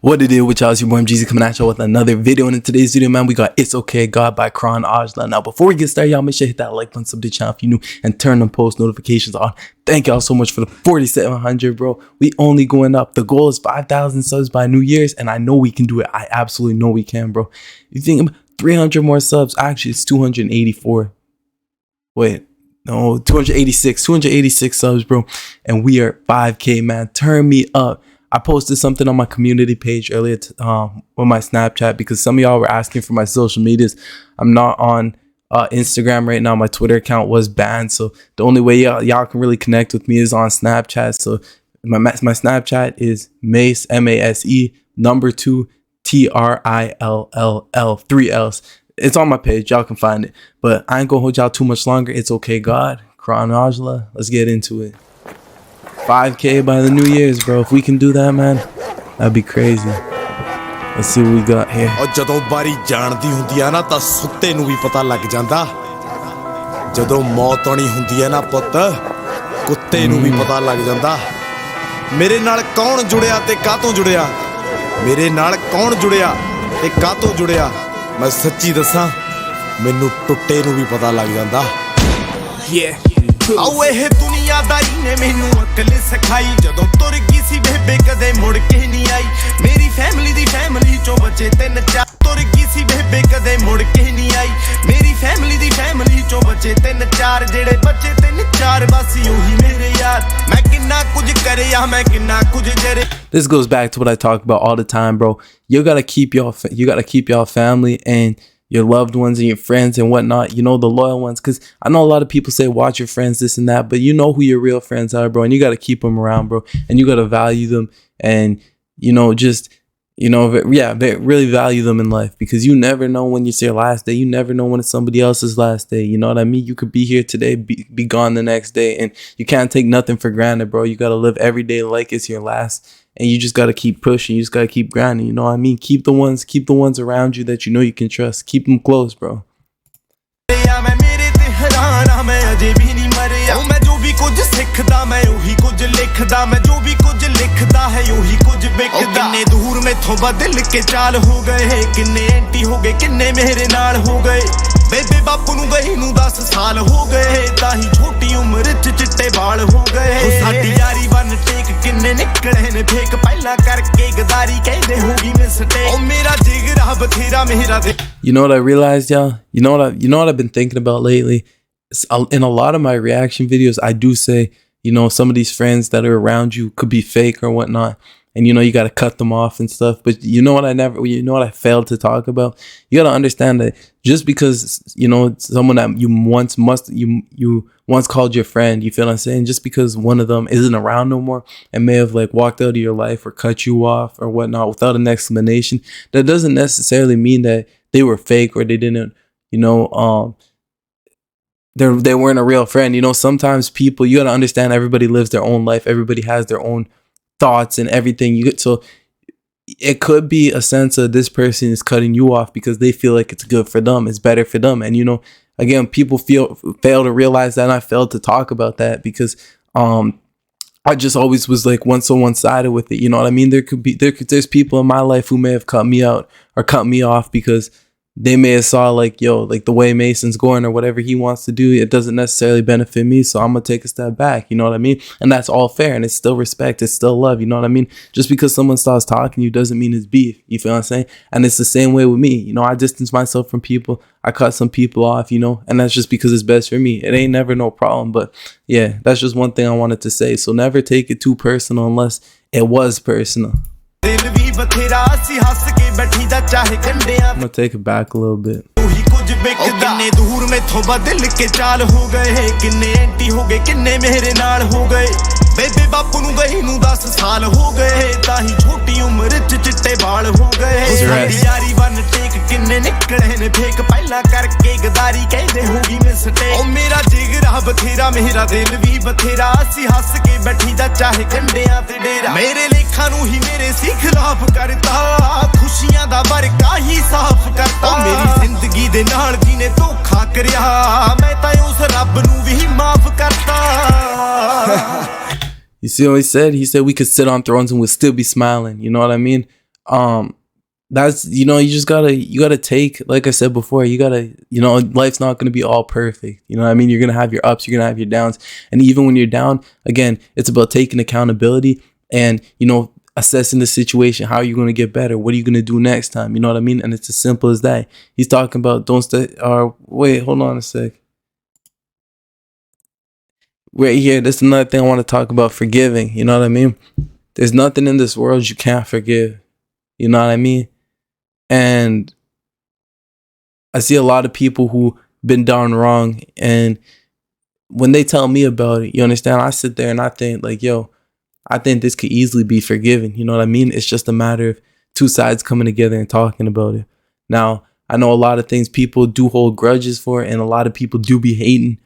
What it is with y'all, it's your boy MGZ coming at y'all with another video. And in today's video, man, we got It's Okay God by Karan Aujla. Now, before we get started, y'all make sure to hit that like button, sub to the channel if you're new, and turn on post notifications on. Thank y'all so much for the 4,700, bro. We only going up. The goal is 5,000 subs by New Year's, and I know we can do it. I absolutely know we can, bro. You think 300 more subs? Actually, it's 284. Wait. No, 286 subs, bro. And we are 5K, man. Turn me up. I posted something on my community page earlier on my Snapchat because some of y'all were asking for my social medias. I'm not on Instagram right now. My Twitter account was banned. So the only way y'all can really connect with me is on Snapchat. So my Snapchat is Mace, M-A-S-E, number 2, T-R-I-L-L-L, 3 L's. It's on my page. Y'all can find it. But I ain't gonna hold y'all too much longer. It's okay, God. Karan Aujla. Let's get into it. 5K by the New Year's, bro. If we can do that, man, that'd be crazy. Let's see what we got here. ਜਦੋਂ ਬਾਰੀ ਜਾਣਦੀ ਹੁੰਦੀ ਆ ਨਾ ਤਾਂ ਸੁੱਤੇ ਨੂੰ ਵੀ ਪਤਾ ਲੱਗ ਜਾਂਦਾ ਜਦੋਂ ਮੌਤ ਆਣੀ ਹੁੰਦੀ ਆ ਨਾ ਪੁੱਤ ਕੁੱਤੇ ਨੂੰ ਵੀ ਪਤਾ ਲੱਗ ਜਾਂਦਾ ਮੇਰੇ ਨਾਲ ਕੌਣ ਜੁੜਿਆ ਤੇ ਕਾਹਤੋਂ ਜੁੜਿਆ ਮੇਰੇ ਨਾਲ ਕੌਣ ਜੁੜਿਆ ਤੇ ਕਾਹਤੋਂ ਜੁੜਿਆ ਮੈਂ ਸੱਚੀ ਦੱਸਾਂ ਮੈਨੂੰ ਟੁੱਟੇ ਨੂੰ ਵੀ ਪਤਾ ਲੱਗ ਜਾਂਦਾ ਆਓ ਇਹ ਦੁਨੀਆਦਾਰੀ ਨੇ ਮੈਨੂੰ ਅਕਲ ਸਿਖਾਈ ਜਦੋਂ ਤੁਰ ਗਈ ਸੀ ਬੇਬੇ ਕਦੇ ਮੁੜ ਕੇ ਨਹੀਂ ਆਈ ਮੇਰੀ ਫੈਮਿਲੀ ਚੋਂ ਬੱਚੇ ਤਿੰਨ ਚਾਰ ਤੁਰ ਗਈ ਸੀ ਬੇਬੇ ਕਦੇ ਮੁੜ ਕੇ ਨਹੀਂ ਆਈ ਮੇਰੀ ਫੈਮਿਲੀ ਚੋਂ ਬੱਚੇ ਤਿੰਨ ਚਾਰ ਜਿਹੜੇ ਬੱਚੇ ਤਿੰਨ ਚਾਰ ਬਾਸੀ ਉਹੀ ਮੇਰੇ ਯਾਰ ਮੈਂ ਕਿੰਨਾ ਕੁਝ ਕਰਿਆ ਮੈਂ ਕਿੰਨਾ ਕੁਝ ਜਰੇ. This goes back to what I talk about all the time, bro. You gotta keep your family and your loved ones and your friends and whatnot, you know, the loyal ones, because I know a lot of people say watch your friends, this and that, but you know who your real friends are, bro, and you got to keep them around, bro, and you got to value them and, you know, just, you know, really value them in life, because you never know when it's your last day. You never know when it's somebody else's last day. You know what I mean? You could be here today, be gone the next day, and you can't take nothing for granted, bro. You got to live every day like it's your last. And you just got to keep pushing. You just got to keep grinding. You know what I mean? Keep the ones around you that you know you can trust. Keep them close, bro. ਬੇਬੇ ਬਾਪੂ ਨੂੰ ਗਈ ਨੂੰ 10 ਸਾਲ ਹੋ ਗਏ ਤਾਂ ਹੀ ਛੋਟੀ ਉਮਰ 'ਚ ਚਿੱਟੇ ਵਾਲ ਹੋ ਗਏ ਸਾਡੀ ਯਾਰੀ ਬਨ ਟੇਕ ਕਿੰਨੇ ਨਿਕਲੇ ਨੇ ਫੇਕ ਪਹਿਲਾਂ ਕਰਕੇ ਗਦਾਰੀ ਕਹਿੰਦੇ ਹੋਗੀ ਮਿਸਟੇਕ ਉਹ ਮੇਰਾ ਜਿਗਰਾ ਬਥੇਰਾ ਮੇਰਾ ਦੇ. You know what I realized, y'all? You know what I've been thinking about lately? In a lot of my reaction videos, I do say, you know, some of these friends that are around you could be fake or whatnot. And, you know, you got to cut them off and stuff. But you know what I failed to talk about? You got to understand that just because, you know, someone that you once called your friend, you feel what I'm saying? Just because one of them isn't around no more and may have like walked out of your life or cut you off or whatnot without an explanation, that doesn't necessarily mean that they were fake or they didn't, you know, they weren't a real friend. You know, sometimes people, you got to understand everybody lives their own life. Everybody has their own thoughts and everything. So it could be a sense of this person is cutting you off because they feel like it's good for them, it's better for them. And you know, again, people fail to realize that, and I failed to talk about that because I just always was like so one-sided with it. You know what I mean? There's people in my life who may have cut me out or cut me off because they may have saw like, yo, like the way Mason's going or whatever he wants to do, it doesn't necessarily benefit me. So I'm going to take a step back. You know what I mean? And that's all fair. And it's still respect. It's still love. You know what I mean? Just because someone starts talking to you doesn't mean it's beef. You feel what I'm saying? And it's the same way with me. You know, I distance myself from people. I cut some people off, you know, and that's just because it's best for me. It ain't never no problem. But yeah, that's just one thing I wanted to say. So never take it too personal unless it was personal. I'm gonna take it back a little bit. ਕਿੰਨੇ ਦੂਰ ਮੈਥੋਂ ਬਦਲ ਕੇ ਚਾਲ ਹੋ ਗਏ ਕਿੰਨੇ anti ਹੋ ਗਏ ਕਿੰਨੇ ਮੇਰੇ ਨਾਲ ਹੋ ਗਏ ਬੇਬੇ ਬਾਪੂ ਨੂੰ ਗਈ ਨੂੰ 10 ਸਾਲ ਹੋ ਗਏ ਤਾਂ ਹੀ ਛੋਟੀ ਉਮਰ 'ਚ ਚਿੱਟੇ ਵਾਲ ਹੋ ਗਏ ਸਾਡੀ ਯਾਰੀ ਬਨ ਟੇਕ ਕਿੰਨੇ ਨਿਕਲੇ ਨੇ ਫੇਕ ਪਹਿਲਾਂ ਕਰਕੇ ਗਦਾਰੀ ਕਹਿੰਦੇ ਹੋਗੀ ਮਿਸਟੇਕ ਉਹ ਮੇਰਾ ਜਿਗਰਾ ਬਥੇਰਾ ਮੇਰਾ ਦਿਲ ਵੀ ਬਥੇਰਾ ਅਸੀਂ ਹੱਸ ਕੇ ਬੈਠੀ ਦਾ ਚਾਹੇ ਕੰਡਿਆਂ ਤੇ ਡੇਰਾ ਮੇਰੇ ਲੇਖਾਂ ਨੂੰ ਹੀ ਮੇਰੇ ਸੀ ਖਿਲਾਫ ਕਰਤਾ ਖੁਸ਼ੀਆਂ ਦਾ ਵਰਕਾ ਹੀ ਸਾਫ਼ ਕਰਤਾ ਮੇਰੀ ਜ਼ਿੰਦਗੀ ਦੇ ਨਾਲ ਜਿਹਨੇ ਧੋਖਾ ਕਰਿਆ ਮੈਂ ਤਾਂ ਉਸ ਰੱਬ ਨੂੰ ਵੀ ਮਾਫ ਕਰਤਾ. You see what he said? He said we could sit on thrones and we'll still be smiling. You know what I mean? That's, you just gotta take, like I said before, you gotta, life's not gonna be all perfect. You know what I mean? You're gonna have your ups, you're gonna have your downs. And even when you're down, again, it's about taking accountability and, assessing the situation. How are you gonna get better? What are you gonna do next time? You know what I mean? And it's as simple as that. He's talking about don't stay, or wait, hold on a sec. Right here, this is another thing I want to talk about, forgiving. You know what I mean? There's nothing in this world you can't forgive. You know what I mean? And I see a lot of people who been done wrong, and when they tell me about it, you understand, I sit there and I think like, yo, I think this could easily be forgiven. You know what I mean? It's just a matter of two sides coming together and talking about it. Now, I know a lot of things people do hold grudges for, and a lot of people do be hating,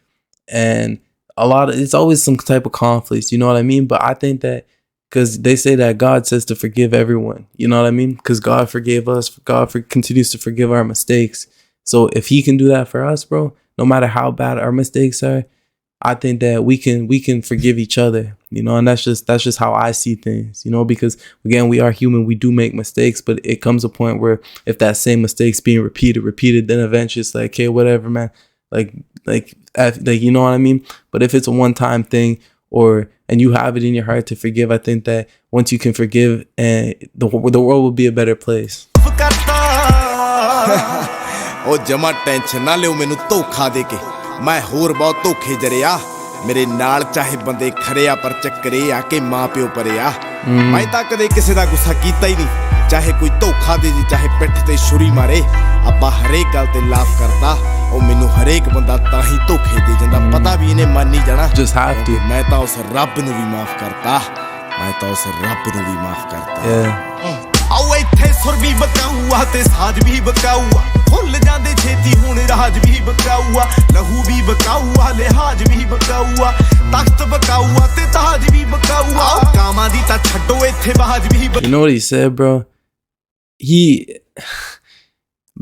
and it's always some type of conflicts. You know what I mean? But I think that, because they say that God says to forgive everyone. You know what I mean? Because God forgave us. God continues to forgive our mistakes. So if he can do that for us, bro, no matter how bad our mistakes are, I think that we can forgive each other, and that's just how I see things, because again, we are human, we do make mistakes, but it comes a point where if that same mistake's being repeated, then eventually it's like, okay, whatever, man, like, you know what I mean? But if it's a one-time thing, and you have it in your heart to forgive, I think that once you can forgive, and the world will be a better place. ਉਹ ਜਮਾ tension ਨਾ ਲਿਓ ਮੈਨੂੰ ਧੋਖਾ ਦੇ ਕੇ ਮੈਂ ਹੋਰ ਬਹੁਤ ਧੋਖੇ ਜਰਿਆ ਮੇਰੇ ਨਾਲ ਚਾਹੇ ਬੰਦੇ ਖਰਿਆ ਪਰ ਚੱਕਰੇ ਆ ਕਿ ਮਾਂ ਪਿਓ ਪਰਿਆ ਮੈਂ ਤਾਂ ਕਦੇ ਕਿਸੇ ਦਾ ਗੁੱਸਾ ਕੀਤਾ ਹੀ ਨਹੀਂ ਚਾਹੇ ਕੋਈ ਧੋਖਾ ਦੇ ਜੀ ਚਾਹੇ ਪਿੱਠ ਤੇ ਛੁਰੀ ਮਾਰੇ ਆਪਾਂ ਹਰੇਕ ਗੱਲ ਤੇ ਲਾਫ ਕਰਦਾ ਉਹ ਮੈਨੂੰ ਹਰੇਕ ਬੰਦਾ ਤਾਂ ਹੀ ਧੋਖੇ ਦੇ ਜਾਂਦਾ ਪਤਾ ਵੀ ਇਹਨੇ ਮੰਨ ਨਹੀਂ ਜਾਣਾ ਮੈਂ ਤਾਂ ਉਸ ਰੱਬ ਨੂੰ ਵੀ ਮਾਫ ਕਰਤਾ ਮੈਂ ਤਾਂ ਉਸ ਰੱਬ ਨੂੰ ਵੀ ਮਾਫ ਕਰਤਾ ਆਓ ਇੱਥੇ ਸੁਰ ਵੀ ਬਕਾਊਆ ਤੇ ਸਾਜ ਵੀ ਬਕਾਊਆ ਭੁੱਲ ਜਾਂਦੇ ਛੇਤੀ ਹੁਣ ਰਾਜ ਵੀ ਬਕਾਊਆ ਲਹੂ ਵੀ ਬਕਾਊਆ ਲਿਹਾਜ ਵੀ ਬਕਾਊਆ ਤਖਤ ਬਕਾਊਆ ਤੇ ਤਾਜ ਵੀ ਬਕਾਊਆ ਕਾਮਾਂ ਦੀ ਤਾਂ ਛੱਡੋ ਇੱਥੇ ਬਾਜ ਵੀ You know what he said, bro?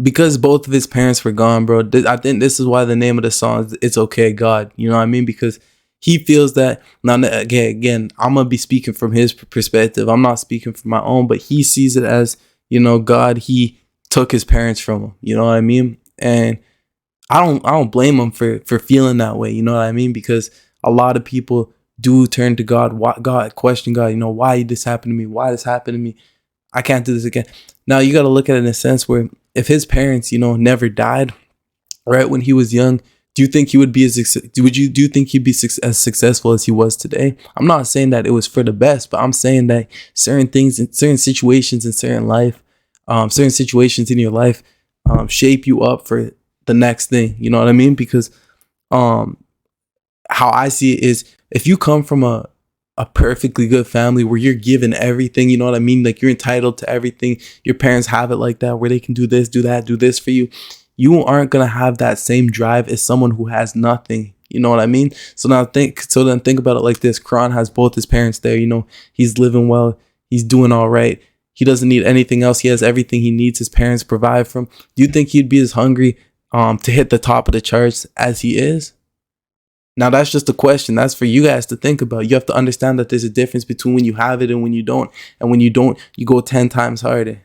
Because both of his parents were gone, bro, I think this is why the name of the song is It's Okay, God. You know what I mean? Because he feels that, now again, I'm going to be speaking from his perspective. I'm not speaking from my own, but he sees it as, God, he took his parents from him. You know what I mean? And I don't blame him for feeling that way. You know what I mean? Because a lot of people do turn to God, question God, why this happened to me? Why this happened to me? I can't do this again. Now you got to look at it in a sense where if his parents, never died right when he was young, do you think he would be do you think he'd be as successful as he was today? I'm not saying that it was for the best, but I'm saying that certain things, certain situations in certain situations in your life shape you up for the next thing. You know what I mean? Because how I see it is, if you come from a perfectly good family where you're given everything, you know what I mean? Like, you're entitled to everything. Your parents have it like that, where they can do this, do that, do this for you. You aren't going to have that same drive as someone who has nothing. You know what I mean? So then think about it like this. Karan has both his parents there. He's living well. He's doing all right. He doesn't need anything else. He has everything he needs. His parents provide for him. Do you think he'd be as hungry to hit the top of the charts as he is? Now, that's just a question. That's for you guys to think about. You have to understand that there's a difference between when you have it and when you don't. And when you don't, you go 10 times harder.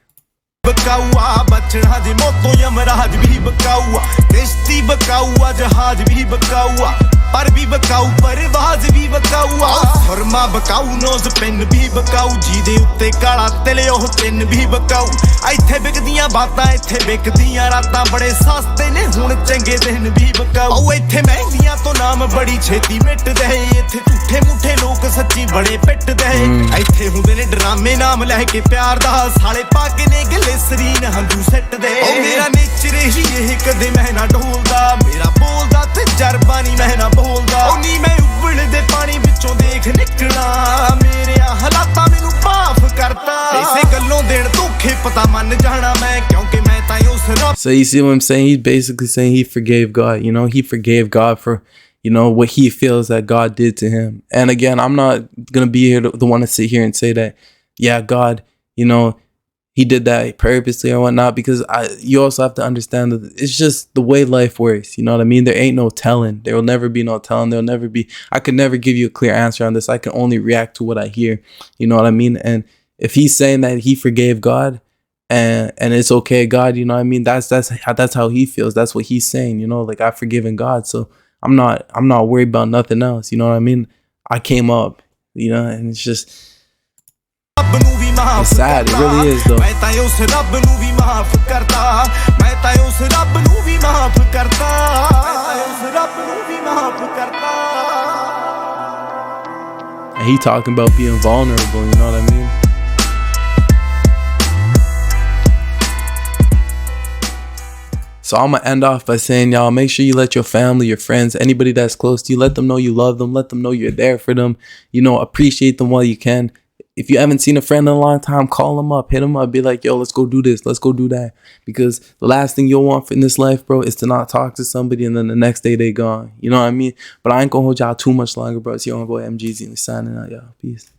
ਬਕਾਊਆ ਬਚਣਾ ਦੀ ਮੋਤੋਂ ਯਮਰਾਜ ਵੀ ਬਕਾਊਆ ਕਿਸ਼ਤੀ ਬਕਾਊਆ ਜਹਾਜ਼ ਵੀ ਬਕਾਊਆ ਪਰ ਵੀ ਬਕਾਊ ਪਰਵਾਜ਼ ਵੀ ਬਕਾਊਆ ਫਰਮਾ ਬਕਾਊ knows PAN ਵੀ ਬਕਾਊ ਜਿਹਦੇ ਉੱਤੇ ਕਾਲਾ ਤਿਲ ਉਹ ਤਿੰਨ ਵੀ ਬਕਾਊ ਇੱਥੇ ਵਿਕਦੀਆਂ ਬਾਤਾਂ ਇੱਥੇ ਵਿਕਦੀਆਂ ਰਾਤਾਂ ਬੜੇ ਸਸਤੇ ਨੇ ਹੁਣ ਚੰਗੇ ਦਿਨ ਵੀ ਬਕਾਊ ਇੱਥੇ ਮਹਿੰਗੀਆਂ ਤੋਂ ਨਾਮ ਬੜੀ ਛੇਤੀ ਮਿਟਦੇ ਇੱਥੇ ਝੂਠੇ ਮੁੱਠੇ ਲੋਕ ਸੱਚੀ ਬੜੇ ਪਿੱਟਦੇ ਇੱਥੇ ਹੁੰਦੇ ਨੇ ਡਰਾਮੇ ਨਾਮ ਲੈ ਕੇ ਪਿਆਰ ਦਾ ਸਾਲੇ ਪਾ ਕੇ ਨੇ ਗਲਿਸਰੀਨ ਹੰਝੂ ਸੱਟਦੇ ਉਹ ਮੇਰਾ ਨੇਚਰ ਹੀ ਇਹ ਕਦੇ ਮੈਂ ਨਾ ਢੋਲਦਾ ਮੇਰਾ ਬੋਲਦਾ ਤੇ ਜਰਬਾ ਨਹੀਂ ਮੈਂ ਨਾ ਬੋਲਦਾ ਉਹ ਨਹੀਂ ਮੈਂ ਉਬਲਦੇ ਪਾਣੀ ਵਿੱਚੋਂ ਦੇਖ ਨਿਕਲਾਂ ਮੇਰੇ ਹਾਲਾਤਾਂ ਮੈਨੂੰ ਮਾਫ ਕਰਤਾ ਇਸੇ ਗੱਲੋਂ ਦੇਣ ਧੋਖੇ ਪਤਾ ਮੰਨ ਜਾਣਾ ਮੈਂ ਕਿਉਂਕਿ ਮੈਂ ਤਾਂ ਉਸ ਰੱਬ So you see what I'm saying? He's basically saying he forgave God. He forgave God for what he feels that God did to him. And again, I'm not going to be here the one to sit here and say that, yeah, God, he did that purposely or whatnot, because you also have to understand that it's just the way life works. You know what I mean? There ain't no telling. There will never be no telling. I could never give you a clear answer on this. I can only react to what I hear. You know what I mean? And if he's saying that he forgave God, and it's okay, God, you know what I mean? That's how he feels. That's what he's saying, you know, like I've forgiven God. So I'm not worried about nothing else. You know what I mean? I came up, you know, and it's just it's sad. It really is though. And he talking about being vulnerable, you know what I mean? So I'm gonna end off by saying, y'all, make sure you let your family, your friends, anybody that's close to you, let them know you love them. Let them know you're there for them. You know, appreciate them while you can. If you haven't seen a friend in a long time, call them up, hit them up, be like, yo, let's go do this, let's go do that. Because the last thing you'll want in this life, bro, is to not talk to somebody and then the next day they gone. You know what I mean? But I ain't gonna hold y'all too much longer, bro. It's your own boy MGZ signing out, y'all. Peace.